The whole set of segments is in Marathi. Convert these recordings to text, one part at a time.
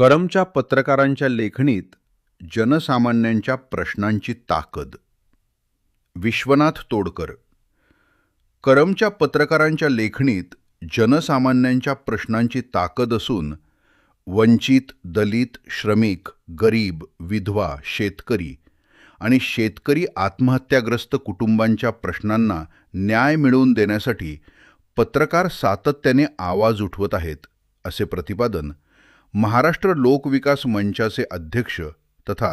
करमच्या पत्रकारांच्या लेखणीत जनसामान्यांच्या प्रश्नांची ताकद. विश्वनाथ तोडकर. करमच्या पत्रकारांच्या लेखणीत जनसामान्यांच्या प्रश्नांची ताकद असून वंचित, दलित, श्रमिक, गरीब, विधवा, शेतकरी आणि शेतकरी आत्महत्याग्रस्त कुटुंबांच्या प्रश्नांना न्याय मिळवून देण्यासाठी पत्रकार सातत्याने आवाज उठवत आहेत, असे प्रतिपादन महाराष्ट्र लोकविकास मंचाचे अध्यक्ष तथा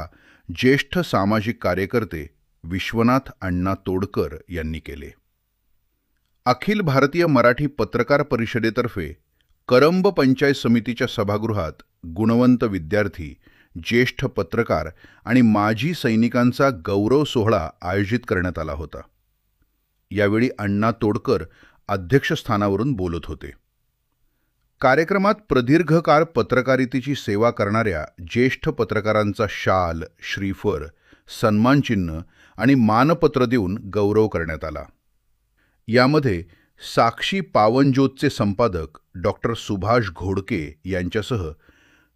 ज्येष्ठ सामाजिक कार्यकर्ते विश्वनाथ अण्णा तोडकर यांनी केले. अखिल भारतीय मराठी पत्रकार परिषदेतर्फे करंब पंचायत समितीच्या सभागृहात गुणवंत विद्यार्थी, ज्येष्ठ पत्रकार आणि माजी सैनिकांचा गौरव सोहळा आयोजित करण्यात आला होता. यावेळी अण्णा तोडकर अध्यक्षस्थानावरून बोलत होते. कार्यक्रमात प्रदीर्घ काळ पत्रकारितेची सेवा करणाऱ्या ज्येष्ठ पत्रकारांचा शाल, श्रीफळ, सन्मानचिन्ह आणि मानपत्र देऊन गौरव करण्यात आला. यामध्ये साक्षी पावनज्योतचे संपादक डॉक्टर सुभाष घोडके यांच्यासह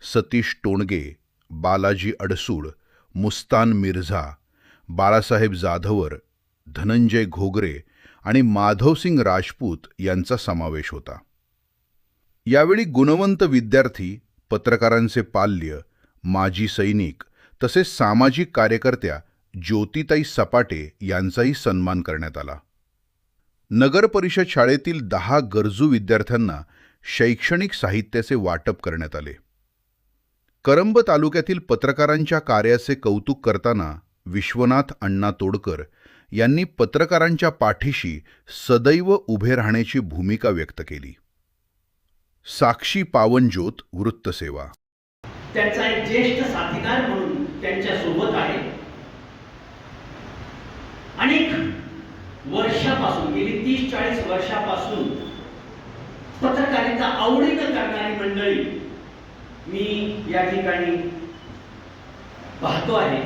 सतीश टोणगे, बालाजी अडसूळ, मुस्तान मिर्झा, बाळासाहेब जाधवर, धनंजय घोगरे आणि माधवसिंग राजपूत यांचा समावेश होता. यावेळी गुणवंत विद्यार्थी, पत्रकारांचे पाल्य, माजी सैनिक तसेच सामाजिक कार्यकर्त्या ज्योतिताई सपाटे यांचाही सन्मान करण्यात आला. नगर परिषद शाळेतील 10 गरजू विद्यार्थ्यांना शैक्षणिक साहित्याचे वाटप करण्यात आले. करंब तालुक्यातील पत्रकारांच्या कार्याचे कौतुक करताना विश्वनाथ अण्णा तोडकर यांनी पत्रकारांच्या पाठीशी सदैव उभे राहण्याची भूमिका व्यक्त केली. साक्षी पावनज्योत वृत्तसेवा. त्यांचा एक ज्येष्ठ साथीदार म्हणून त्यांच्या सोबत आहे. अनेक वर्षापासून, गेली 30-40 वर्षापासून पत्रकारिता आवडीनं करणारी मंडळी मी या ठिकाणी पाहतो आहे.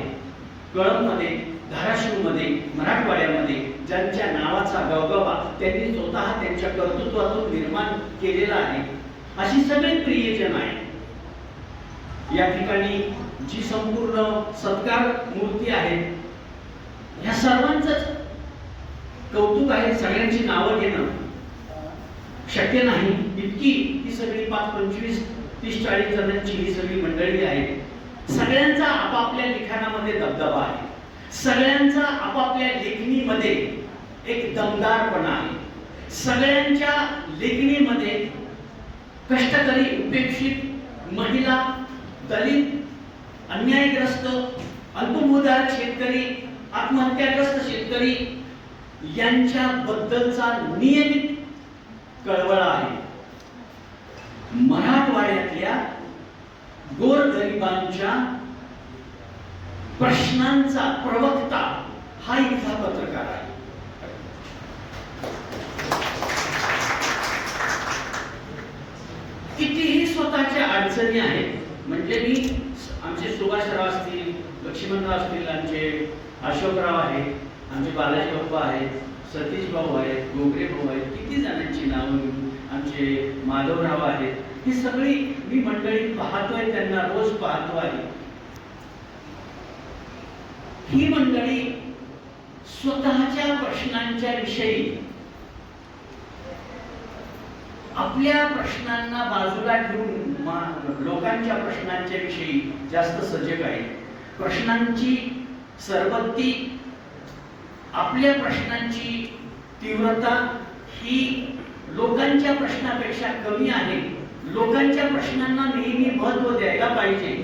कळंबमध्ये, धाराशिवमध्ये, मराठवाड्यामध्ये ज्यांच्या नावाचा गवगवा त्यांनी स्वतः त्यांच्या कर्तृत्वातून निर्माण केलेला आहे, अशी सगळे प्रियजन आहे. या ठिकाणी जी संपूर्ण सत्कार मूर्ती आहे, ह्या सर्वांचंच कौतुक आहे. सगळ्यांची नावं घेणं शक्य नाही, इतकी ही सगळी 5-25, 30-40 जणांची ही सगळी मंडळी आहे. सगळ्यांचा आपापल्या लिखाणामध्ये दबदबा आहे. सगळ्यांचा आपापल्या लेखणीमध्ये एक दमदारपणा आहे. सगळ्यांच्या लेखणीमध्ये कष्टकरी, उपेक्षित, महिला, दलित, अन्यायग्रस्त, अल्पभूधारक शेतकरी, आत्महत्याग्रस्त शेतकरी यांच्याबद्दलचा नियमित कळवळा आहे. मराठवाड्यातल्या गोरगरिबांच्या प्रश्नांचा प्रवक्ता हा इथला पत्रकार आहे. कितीही स्वतःच्या अडचणी आहेत, म्हणजे मी आमचे सुभाषराव असतील, लक्ष्मणराव असतील, आमचे अशोकराव आहेत, आमचे बालाजी बाप्पा आहेत, सतीश भाऊ आहेत, गोगरे भाऊ आहेत, किती जणांची नावं घेऊन, आमचे माधवराव आहेत, ही सगळी मी मंडळी पाहतोय, त्यांना रोज पाहतो आहे. ही मंडळी स्वतःच्या प्रश्नांच्या विषयी, आपल्या प्रश्नांना बाजूला ठेवून लोकांच्या प्रश्नांच्या विषयी जास्त सजग आहे. प्रश्नांची सरबत्ती, आपल्या प्रश्नांची तीव्रता ही लोकांच्या प्रश्नापेक्षा कमी आहे. लोकांच्या प्रश्नांना नेहमी महत्त्व द्यायला पाहिजे,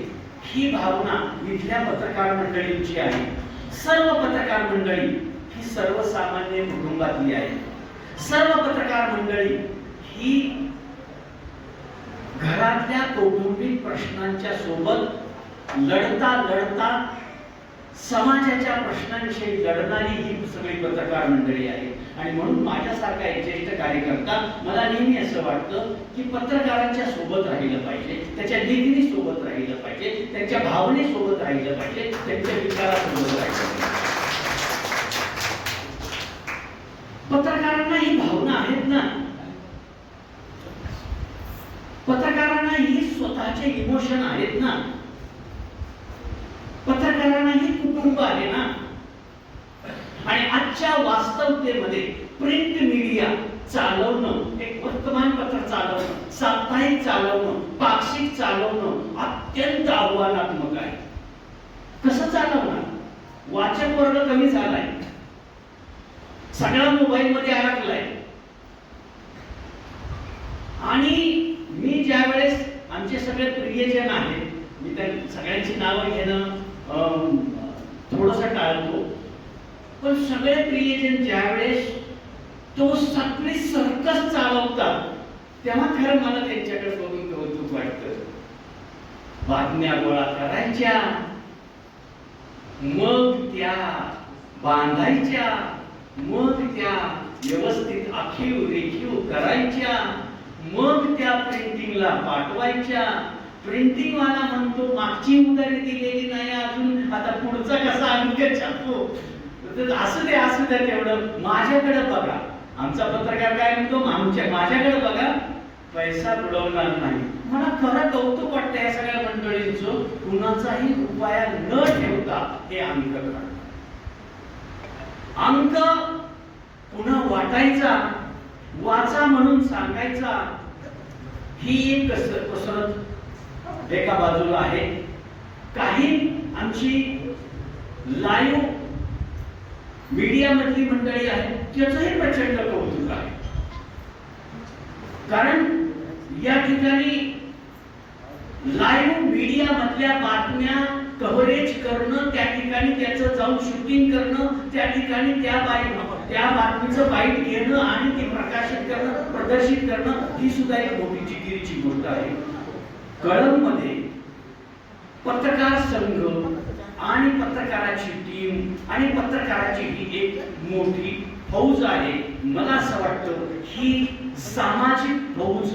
ही भावना इथल्या पत्रकार मंडळींची आहे. सर्व पत्रकार मंडळी ही सर्वसामान्य कुटुंबातली आहे. सर्व पत्रकार मंडळी ही घरातल्या कौटुंबिक प्रश्नांच्या सोबत लढता समाजाच्या प्रश्नांविषयी लढणारी ही सगळी पत्रकार मंडळी आहे. आणि म्हणून माझ्यासारखा एक ज्येष्ठ कार्यकर्ता, मला नेहमी असं वाटतं की पत्रकारांच्या सोबत राहिलं पाहिजे, त्याच्या लेखणी सोबत राहिलं पाहिजे, त्यांच्या भावनेसोबत राहिलं पाहिजे, त्यांच्या विचारासोबत राहिलं पाहिजे. पत्रकारांना ही भावना आहेत ना, पत्रकारांना ही स्वतः स्वतःचे इमोशन आहेत ना. पत्रकारांनाही कुटुंब आहे ना. आणि आजच्या वास्तवतेमध्ये प्रिंट मीडिया चालवणं, एक वर्तमानपत्र चालवणं, साप्ताहिक चालवणं, पाक्षिक चालवणं अत्यंत आव्हानात्मक आहे. कसं चालवणार? वाचक वर्ग कमी झालाय, सगळा मोबाईल मध्ये अडकलाय. आणि मी ज्या वेळेस आमचे सगळे प्रियजन आहेत, मी त्या सगळ्यांची नावं घेणं थोडंसं टाळतो, पण सगळे प्रियजन ज्या वेळेस तो सगळी सर्कस चालवतात तेव्हा खरं मला त्यांच्याकडे बघून कौतुक वाटतं. बातम्या गोळा करायच्या, मग त्या बांधायच्या, मग त्या व्यवस्थित आखीव रेखीव करायच्या, मग त्या प्रिंटिंगला पाठवायच्या. प्रिंटिंग वाला म्हणतो मागची उधारी दिलेली नाही अजून, आता पुढचा कसा अंक छापू. असू द्या तेवढं माझ्याकडे बघा. आमचा पत्रकार काय म्हणतो, माझ्याकडे बघा, पैसा बुडवणार नाही. मला खरं कौतुक वाटतं या सगळ्या मंडळींचं. कुणाचाही उपाय न ठेवता हे अंक काढतात. अंक पुन्हा वाटायचा, वाचा म्हणून सांगायचा, ही एक कसरत एका बाजूला आहे. काही आमची लाईव्ह मीडिया मधली मंडळी आहे, त्याचंही प्रचंड कौतुक आहे. कारण या ठिकाणी लाईव्ह मीडिया मधल्या बातम्या कव्हरेज करणं, त्या ठिकाणी त्याचं जाऊन शूटिंग करणं, त्या ठिकाणी त्या बातमीचं बाईट घेणं आणि ती प्रकाशित करणं, प्रदर्शित करणं, ही सुद्धा एक मोठी जिकिरीची गोष्ट आहे. कळंबमध्ये पत्रकार संघ आणि पत्रकाराची टीम आणि पत्रकाराची ही एक मोठी फौज आहे. मला असं वाटतं ही सामाजिक फौज,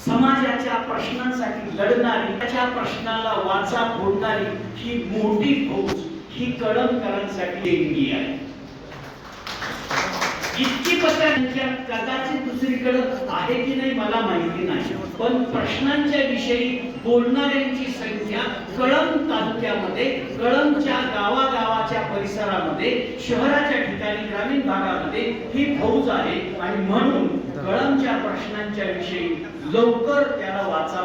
समाजाच्या प्रश्नांसाठी लढणारी, त्याच्या प्रश्नाला वाचा फोडणारी ही मोठी फौज, ही कळंबकरांसाठी देणगी आहे. इतकी पत्रकारांच्या कदाचित दुसरीकडे आहे की नाही मला माहिती नाही, पण प्रश्नांच्या विषयी बोलणाऱ्यांची संख्या कळंब तालुक्यामध्ये, कळंबच्या गावागावाच्या परिसरामध्ये, शहराच्या ठिकाणी, ग्रामीण भागामध्ये ही फौज आहे. आणि म्हणून कळंबच्या प्रश्नांच्या विषयी लवकर त्याला वाचा